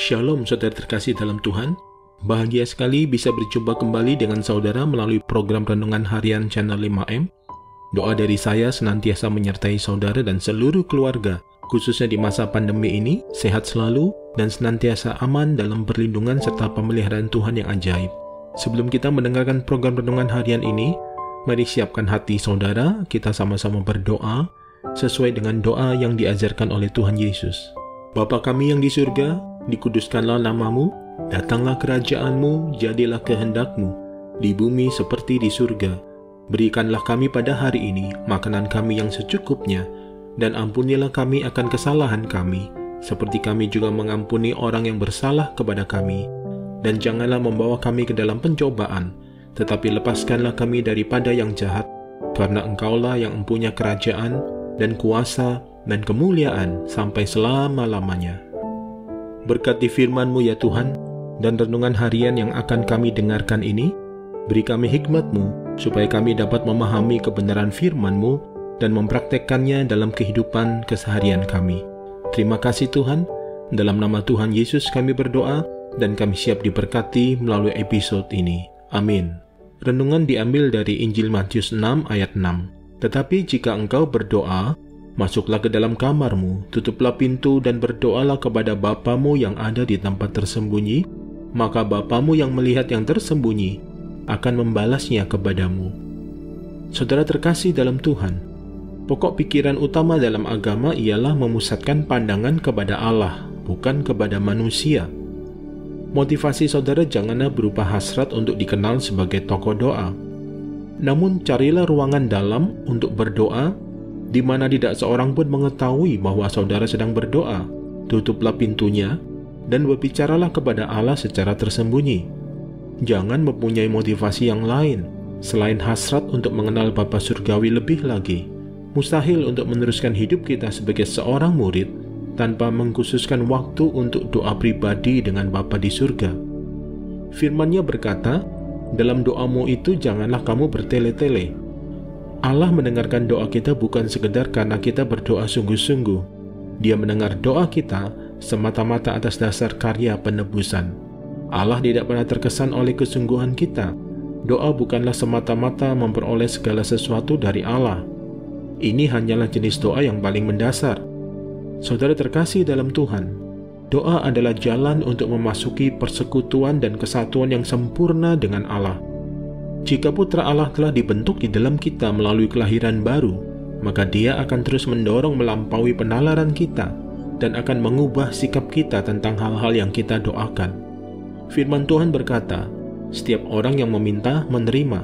Shalom saudara terkasih dalam Tuhan. Bahagia sekali bisa berjumpa kembali dengan saudara melalui program Renungan Harian Channel 5M. Doa dari saya senantiasa menyertai saudara dan seluruh keluarga, khususnya di masa pandemi ini, sehat selalu dan senantiasa aman dalam perlindungan serta pemeliharaan Tuhan yang ajaib. Sebelum kita mendengarkan program Renungan Harian ini, mari siapkan hati saudara, kita sama-sama berdoa sesuai dengan doa yang diajarkan oleh Tuhan Yesus. Bapa kami yang di surga, dikuduskanlah namamu, datanglah kerajaanmu, jadilah kehendakmu, di bumi seperti di surga. Berikanlah kami pada hari ini makanan kami yang secukupnya, dan ampunilah kami akan kesalahan kami, seperti kami juga mengampuni orang yang bersalah kepada kami. Dan janganlah membawa kami ke dalam pencobaan, tetapi lepaskanlah kami daripada yang jahat, karena Engkaulah yang mempunyai kerajaan, dan kuasa, dan kemuliaan sampai selama-lamanya. Berkati firman-Mu ya Tuhan, dan renungan harian yang akan kami dengarkan ini, beri kami hikmat-Mu, supaya kami dapat memahami kebenaran firman-Mu, dan mempraktekkannya dalam kehidupan keseharian kami. Terima kasih Tuhan, dalam nama Tuhan Yesus kami berdoa, dan kami siap diberkati melalui episode ini. Amin. Renungan diambil dari Injil Matius 6 ayat 6. Tetapi jika engkau berdoa, masuklah ke dalam kamarmu, tutuplah pintu dan berdoalah kepada Bapamu yang ada di tempat tersembunyi, maka Bapamu yang melihat yang tersembunyi akan membalasnya kepadamu. Saudara terkasih dalam Tuhan, pokok pikiran utama dalam agama ialah memusatkan pandangan kepada Allah, bukan kepada manusia. Motivasi saudara janganlah berupa hasrat untuk dikenal sebagai tokoh doa. Namun carilah ruangan dalam untuk berdoa, di mana tidak seorang pun mengetahui bahwa saudara sedang berdoa. Tutuplah pintunya, dan berbicaralah kepada Allah secara tersembunyi. Jangan mempunyai motivasi yang lain, selain hasrat untuk mengenal Bapa Surgawi lebih lagi. Mustahil untuk meneruskan hidup kita sebagai seorang murid, tanpa mengkhususkan waktu untuk doa pribadi dengan Bapa di surga. Firman-Nya berkata, dalam doamu itu janganlah kamu bertele-tele. Allah mendengarkan doa kita bukan sekedar karena kita berdoa sungguh-sungguh. Dia mendengar doa kita semata-mata atas dasar karya penebusan. Allah tidak pernah terkesan oleh kesungguhan kita. Doa bukanlah semata-mata memperoleh segala sesuatu dari Allah. Ini hanyalah jenis doa yang paling mendasar. Saudara terkasih dalam Tuhan, doa adalah jalan untuk memasuki persekutuan dan kesatuan yang sempurna dengan Allah. Jika Putra Allah telah dibentuk di dalam kita melalui kelahiran baru, maka Dia akan terus mendorong melampaui penalaran kita dan akan mengubah sikap kita tentang hal-hal yang kita doakan. Firman Tuhan berkata, setiap orang yang meminta, menerima.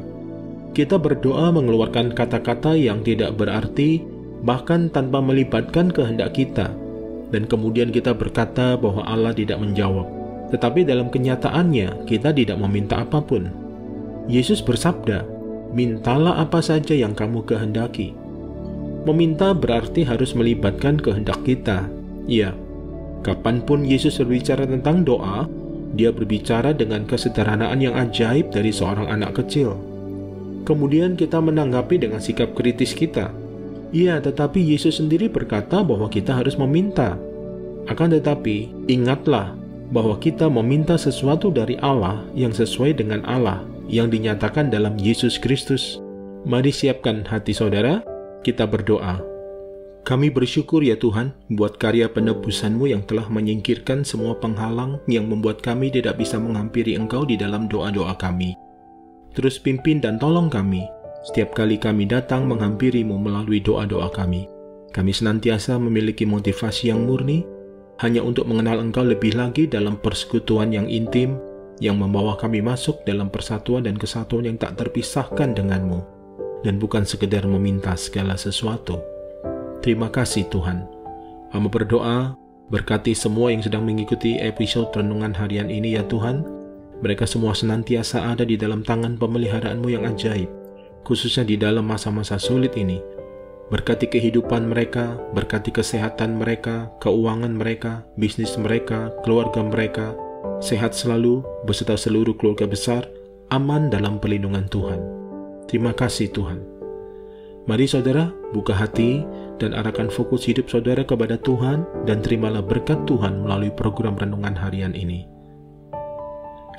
Kita berdoa mengeluarkan kata-kata yang tidak berarti, bahkan tanpa melibatkan kehendak kita, dan kemudian kita berkata bahwa Allah tidak menjawab. Tetapi dalam kenyataannya, kita tidak meminta apapun. Yesus bersabda, mintalah apa saja yang kamu kehendaki. Meminta berarti harus melibatkan kehendak kita. Ya, kapanpun Yesus berbicara tentang doa, Dia berbicara dengan kesederhanaan yang ajaib dari seorang anak kecil. Kemudian kita menanggapi dengan sikap kritis kita. Ya, tetapi Yesus sendiri berkata bahwa kita harus meminta. Akan tetapi, ingatlah bahwa kita meminta sesuatu dari Allah yang sesuai dengan Allah yang dinyatakan dalam Yesus Kristus. Mari siapkan hati saudara, kita berdoa. Kami bersyukur ya Tuhan, buat karya penebusan-Mu yang telah menyingkirkan semua penghalang yang membuat kami tidak bisa menghampiri Engkau di dalam doa-doa kami. Terus pimpin dan tolong kami setiap kali kami datang menghampiri-Mu melalui doa-doa kami. Kami senantiasa memiliki motivasi yang murni, hanya untuk mengenal Engkau lebih lagi dalam persekutuan yang intim, yang membawa kami masuk dalam persatuan dan kesatuan yang tak terpisahkan dengan-Mu, dan bukan sekedar meminta segala sesuatu. Terima kasih Tuhan. Hamba berdoa, berkati semua yang sedang mengikuti episode Renungan Harian ini ya Tuhan. Mereka semua senantiasa ada di dalam tangan pemeliharaan-Mu yang ajaib, khususnya di dalam masa-masa sulit ini. Berkati kehidupan mereka, berkati kesehatan mereka, keuangan mereka, bisnis mereka, keluarga mereka, sehat selalu, beserta seluruh keluarga besar, aman dalam perlindungan Tuhan. Terima kasih Tuhan. Mari saudara, buka hati dan arahkan fokus hidup saudara kepada Tuhan, dan terimalah berkat Tuhan melalui program renungan harian ini.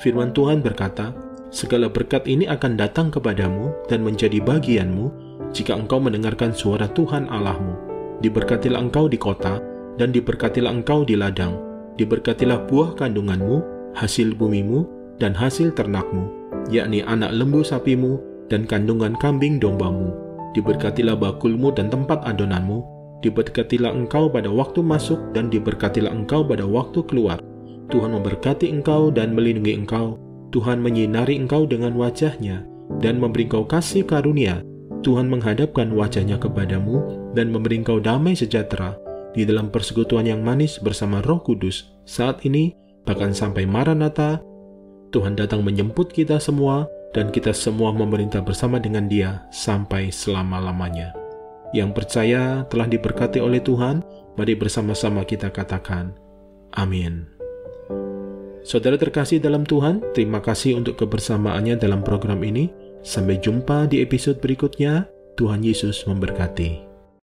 Firman Tuhan berkata, segala berkat ini akan datang kepadamu dan menjadi bagianmu jika engkau mendengarkan suara Tuhan Allahmu. Diberkatilah engkau di kota, dan diberkatilah engkau di ladang. Diberkatilah buah kandunganmu, hasil bumimu, dan hasil ternakmu, yakni anak lembu sapimu dan kandungan kambing dombamu. Diberkatilah bakulmu dan tempat adonanmu. Diberkatilah engkau pada waktu masuk, dan diberkatilah engkau pada waktu keluar. Tuhan memberkati engkau dan melindungi engkau. Tuhan menyinari engkau dengan wajah-Nya dan memberi engkau kasih karunia. Tuhan menghadapkan wajah-Nya kepadamu dan memberi engkau damai sejahtera di dalam persekutuan yang manis bersama Roh Kudus, saat ini, bahkan sampai Maranatha. Tuhan datang menjemput kita semua, dan kita semua memerintah bersama dengan Dia sampai selama-lamanya. Yang percaya telah diberkati oleh Tuhan, mari bersama-sama kita katakan, amin. Saudara terkasih dalam Tuhan, terima kasih untuk kebersamaannya dalam program ini. Sampai jumpa di episode berikutnya. Tuhan Yesus memberkati.